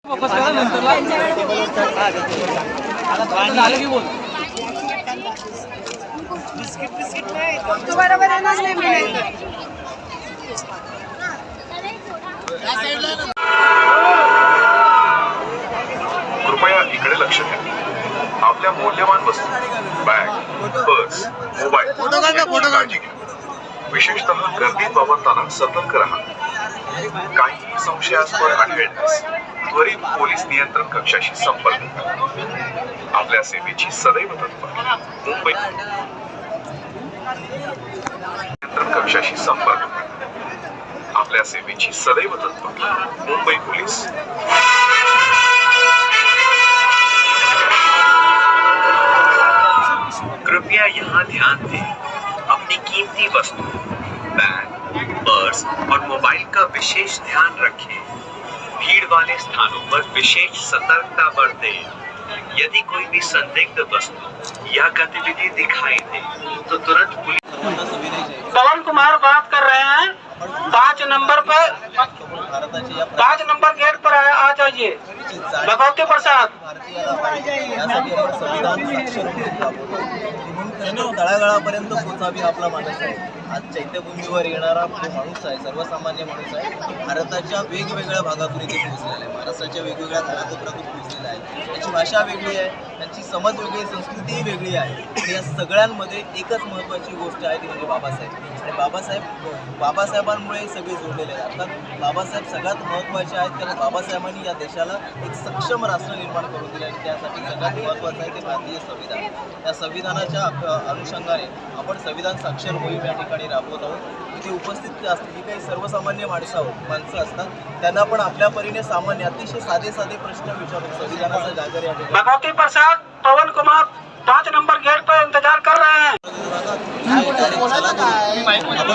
कृपया इकडे लक्ष द्या. आपल्या मौल्यवान वस्तू, बॅग, पर्स, मोबाईल काळजी घ्या. विशेषतः गर्दीत वावरताना सतर्क राहा. काही संशयास्पद आढळल्यास त्वरित पोलीस नियंत्रण कक्षाशी संपर्क करा. आपल्या सेवेची सदैव तत्परता. मुंबई नियंत्रण कक्षाशी संपर्क करा. आपल्या सेवेची सदैव तत्परता. मुंबई पोलीस. कृपया यहाँ ध्यान दें. अपनी कीमती वस्तु, बैग, पर्स और मोबाइल का विशेष ध्यान रखें. भीड़ वाले स्थानों पर विशेष सतर्कता बरतें. यदि कोई भी संदिग्ध वस्तु या गतिविधि दिखाई दे तो तुरंत पुलिस. पवन कुमार बात कर रहे हैं. 5 नंबर पर 5 नंबर गेट पर आ जाइए. भगवती प्रसाद. तळागाळापर्यंत पोचावी आपला माणूस आहे. आज चैत्यभूमीवर येणारा माणूस आहे, सर्वसामान्य माणूस आहे. भारताच्या वेगवेगळ्या भागातून इथे पोहोचलेला आहे. महाराष्ट्राच्या वेगवेगळ्या कानाकोपऱ्यातून पोहोचलेला आहे. त्याची भाषा वेगळी आहे, त्यांची समज वेगळी, संस्कृतीही वेगळी आहे. आणि या सगळ्यांमध्ये एकच महत्त्वाची गोष्ट आहे ती म्हणजे बाबासाहेब. आणि बाबासाहेबांमुळे हे सगळे जोडलेले आहेत. अर्थात बाबासाहेब सगळ्यात महत्त्वाचे आहेत, कारण बाबासाहेबांनी या देशाला एक सक्षम राष्ट्र निर्माण करून दिले आणि त्यासाठी सगळ्यात महत्त्वाचं आहे ते भारतीय संविधान. या संविधानाच्या अनुषंगाने आपण संविधान साक्षर मोहीम या ठिकाणी राबवत आहोत. इथे उपस्थित असलेली काही सर्वसामान्य माणसं असतात, त्यांना पण आपल्या परीने सामान्य अतिशय साधे प्रश्न विचारून संविधानाचा जागर या ठिकाणी. भगवती प्रसाद, पवन कुमार 5 नंबर गेट पर इंतजार कर रहे हैं.